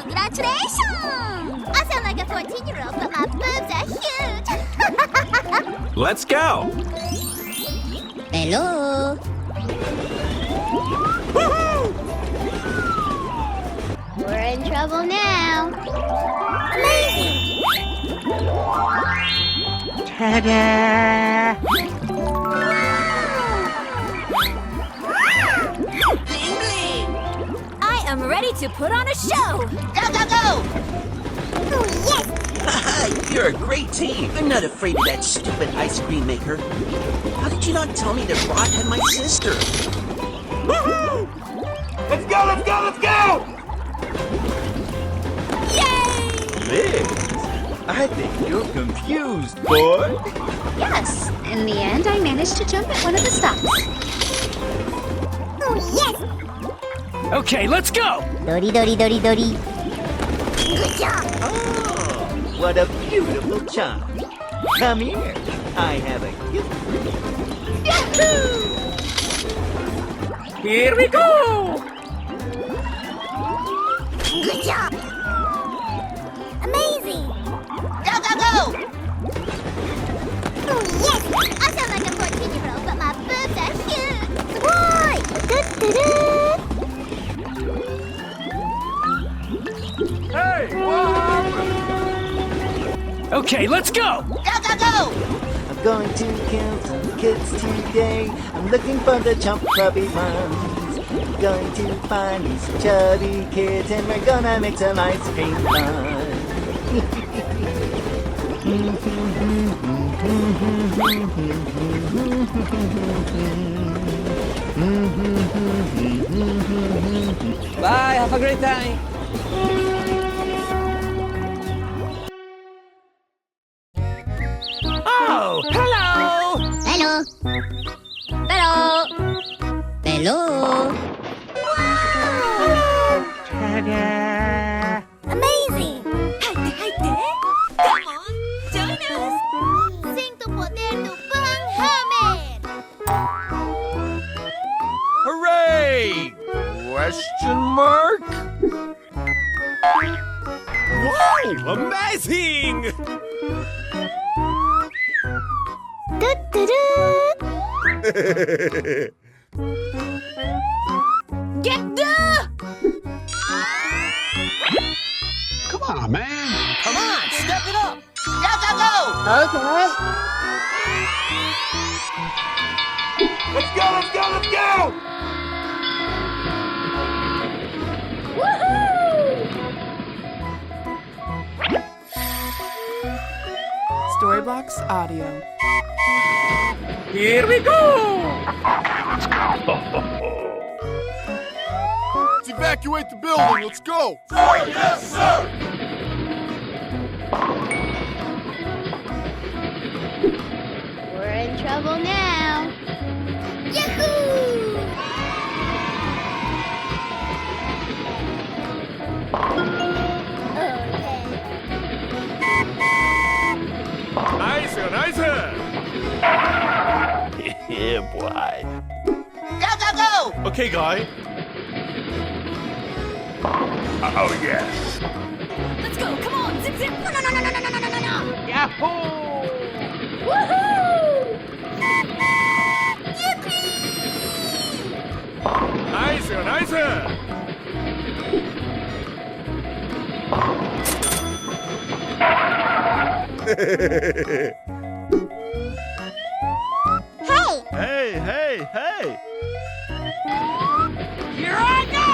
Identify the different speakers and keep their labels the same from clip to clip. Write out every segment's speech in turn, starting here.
Speaker 1: Congratulations! I sound like a 14-year-old, but my boobs are huge!
Speaker 2: Let's go!
Speaker 3: Hello?
Speaker 1: We're in trouble now. Amazing!
Speaker 3: Ta-da!
Speaker 1: I am ready to put on a show! Go, go, go! Oh, yes!
Speaker 4: You're a great team. I'm not afraid of that stupid ice cream maker. How did you not tell me that Rod had my sister?
Speaker 2: Woohoo! Let's go, let's go, let's go!
Speaker 1: Yay!
Speaker 2: Liz, I think you're confused, boy.
Speaker 3: Yes, in the end I managed to jump at one of the stops.
Speaker 1: Oh, yes!
Speaker 2: Okay, let's go!
Speaker 3: Dori dori dori dori.
Speaker 1: Good job!
Speaker 4: Oh, what a beautiful child. Come here. I have a gift for you.
Speaker 1: Yahoo!
Speaker 2: Here we go!
Speaker 1: Good job! Amazing! Go, go, go! Oh, yes! I sound like a 14-year-old, but my boobs are huge! Why? Da-da-da!
Speaker 2: Hey, what? Okay, let's go!
Speaker 1: Go, go, go!
Speaker 4: I'm going to kill some kids today. I'm looking for the chump chubby ones. I'm going to find these chubby kids and we're gonna make some ice cream fun.
Speaker 5: Bye, have a great time.
Speaker 2: Oh, hello!
Speaker 3: Hello. Hello. Hello.
Speaker 2: Ta-da!
Speaker 1: Amazing! Haite, haite! Come on, join us! Sing to poder to Panghamen!
Speaker 2: Hooray! Question mark? Wow! Amazing!
Speaker 1: Da-da-da! Get the...
Speaker 2: Come on, man! Come on, step it up!
Speaker 1: Go, go, go! Okay.
Speaker 2: Let's go, let's go, let's go!
Speaker 6: Storybox Audio.
Speaker 2: Here we go!
Speaker 7: Let's evacuate the building. Let's go.
Speaker 2: Sir, yes, sir!
Speaker 1: We're in trouble now. Yahoo!
Speaker 2: Nice, nice! Yeah, boy.
Speaker 1: Go, go, go!
Speaker 2: Okay, guy. Oh, yes.
Speaker 1: Let's go, come on, zip, zip! No, no, no, no, no, no, no, no, no, no!
Speaker 2: Yahoo!
Speaker 1: Woohoo!
Speaker 2: Nice, nice!
Speaker 1: Hey!
Speaker 2: Hey!
Speaker 1: Here I go!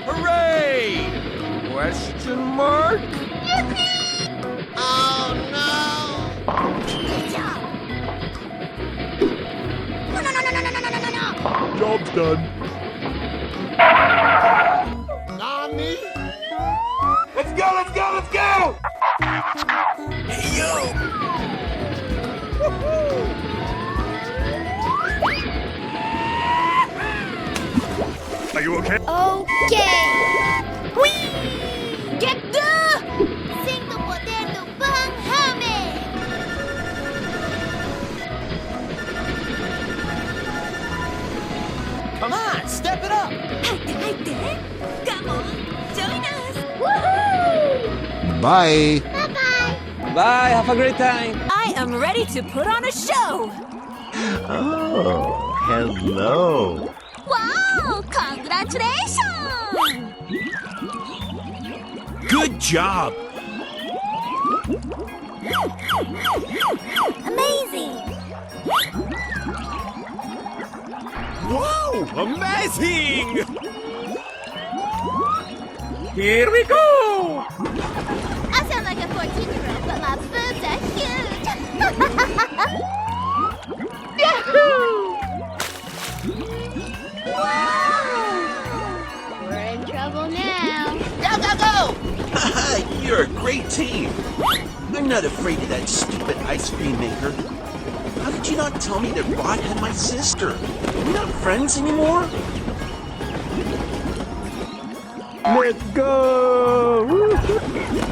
Speaker 2: Hooray! Question mark?
Speaker 1: Oh no! Good job! No, no, no, no, no, no, no, no, no, no!
Speaker 7: Job's done.
Speaker 1: Nani?
Speaker 2: Let's go, let's go, let's go! Hey, yo! Are you okay?
Speaker 1: Okay! Whee! Get the... Sing to poder to Panghamen!
Speaker 5: Come on, step it up.
Speaker 1: 入って入って。Come on, join us.
Speaker 7: Bye.
Speaker 5: Bye, have a great time.
Speaker 1: I am ready to put on a show.
Speaker 4: Oh, hello.
Speaker 1: Wow, congratulations.
Speaker 2: Good job.
Speaker 1: Amazing.
Speaker 2: Wow, amazing. Here we go.
Speaker 1: I sound like a 14-year-old, but my boobs are huge. Yahoo! Wow! We're in trouble now.
Speaker 5: Go, go, go!
Speaker 8: You're a great team. I'm not afraid of that stupid ice cream maker. How did you not tell me that Rod had my sister? We're not friends anymore?
Speaker 4: Let's go!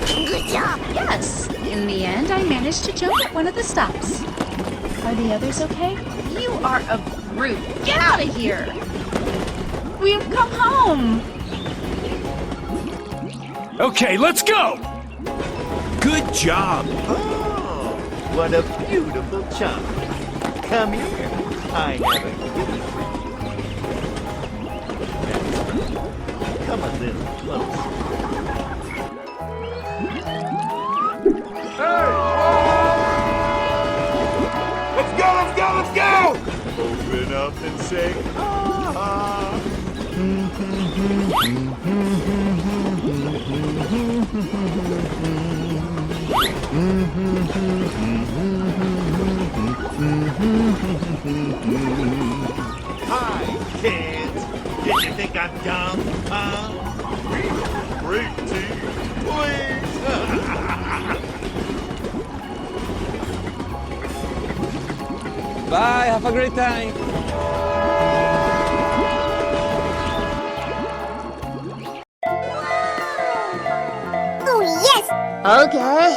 Speaker 1: Good job.
Speaker 3: Yes. In the end, I managed to jump at one of the stops. Are the others okay? You are a brute. Get out of here! We have come home.
Speaker 2: Okay, let's go.
Speaker 8: Good job.
Speaker 4: Oh, what a beautiful chunk. Come here. I have a gift. Come a little closer.
Speaker 2: Let's go, let's go, let's go.
Speaker 7: Open up and say, ah.
Speaker 4: Hi, kids. Did you think I'm dumb, huh?
Speaker 7: Great team. Please.
Speaker 5: Bye, have a great time.
Speaker 1: Oh, yes. Okay.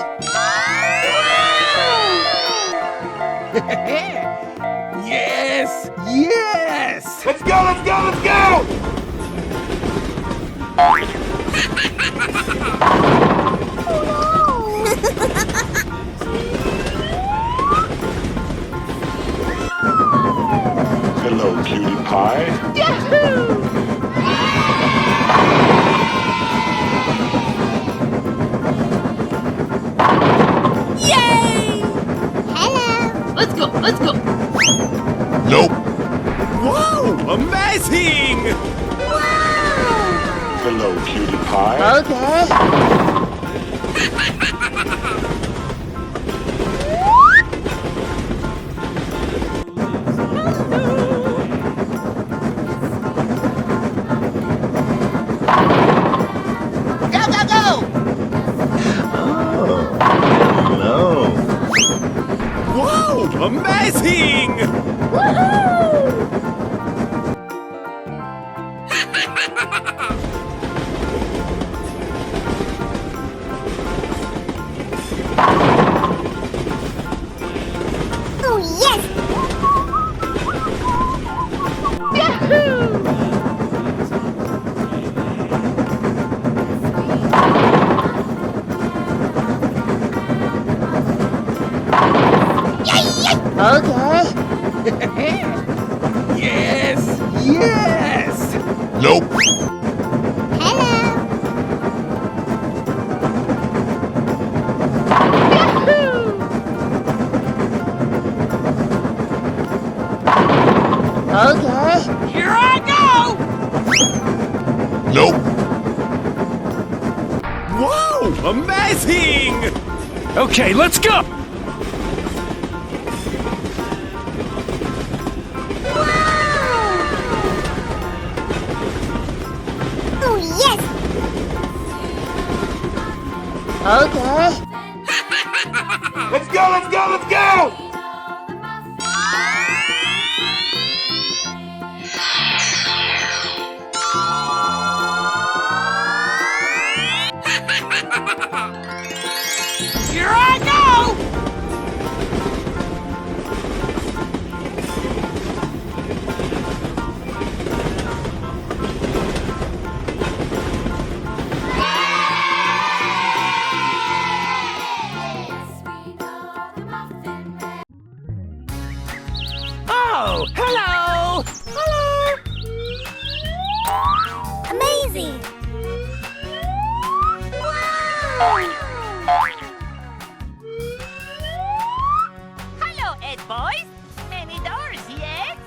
Speaker 2: Yes, yes. Let's go, let's go, let's go.
Speaker 7: Hello, cutie pie.
Speaker 1: Yay! Hello.
Speaker 3: Let's go. Let's go.
Speaker 7: Nope.
Speaker 2: Wow, amazing.
Speaker 7: Hello, cutie pie.
Speaker 1: Okay.
Speaker 5: Go, go, go!
Speaker 4: Oh, hello.
Speaker 2: Wow, amazing.
Speaker 1: Oh, yes. Okay.
Speaker 2: Yes, yes.
Speaker 7: Nope.
Speaker 1: Hello. Okay.
Speaker 2: Here I go.
Speaker 7: Nope.
Speaker 2: Wow, amazing. Okay, let's go.
Speaker 1: Oh, yes. Okay.
Speaker 2: Let's go, let's go, let's go. Here I go.
Speaker 5: Oh, hello!
Speaker 1: Amazing!
Speaker 9: Hello, Ed boys. Many doors, yes?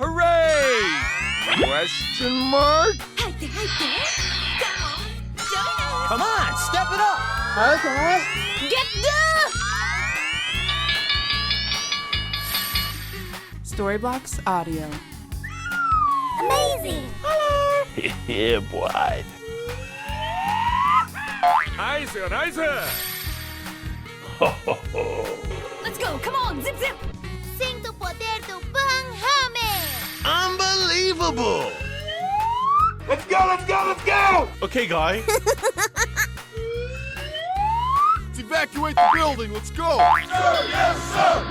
Speaker 7: Hooray! Question mark?
Speaker 5: Come on, step it up!
Speaker 1: Get the...
Speaker 6: Storyblocks Audio.
Speaker 1: Amazing!
Speaker 7: Yeah, boy. Nice, nice.
Speaker 1: Let's go, come on, zip zip! Sinto o poder do Banhame!
Speaker 8: Unbelievable!
Speaker 2: Let's go, let's go, let's go!
Speaker 7: Okay, guy.
Speaker 2: Let's evacuate the building, let's go! Sir, yes, sir!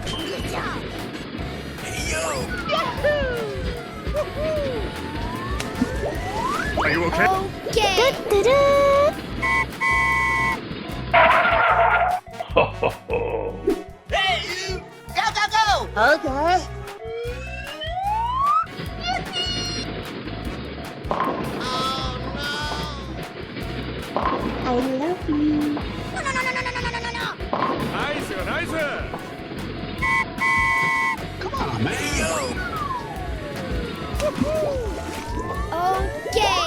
Speaker 1: Good job!
Speaker 7: Are you okay?
Speaker 1: Okay!
Speaker 5: Hey, you! Go! Okay.
Speaker 7: Nice, nice.
Speaker 8: Come on, man.
Speaker 1: Okay!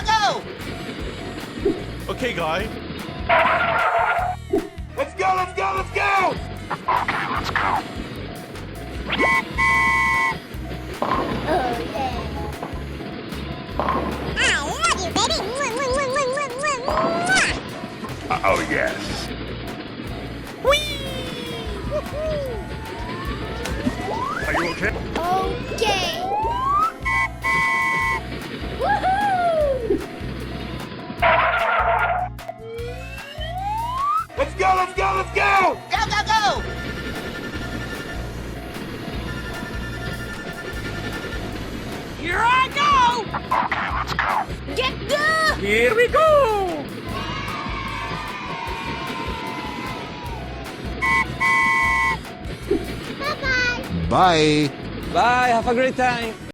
Speaker 5: Go!
Speaker 7: Okay, guy.
Speaker 2: Let's go, let's go, let's go!
Speaker 1: Okay! I love you, baby!
Speaker 7: Oh, yes. Are you okay?
Speaker 1: Okay! Woohoo!
Speaker 2: Let's go, let's go, let's go!
Speaker 5: Go!
Speaker 9: Here I go!
Speaker 1: Get the...
Speaker 7: Here we go!
Speaker 1: Bye-bye!
Speaker 8: Bye.
Speaker 5: Bye, have a great time.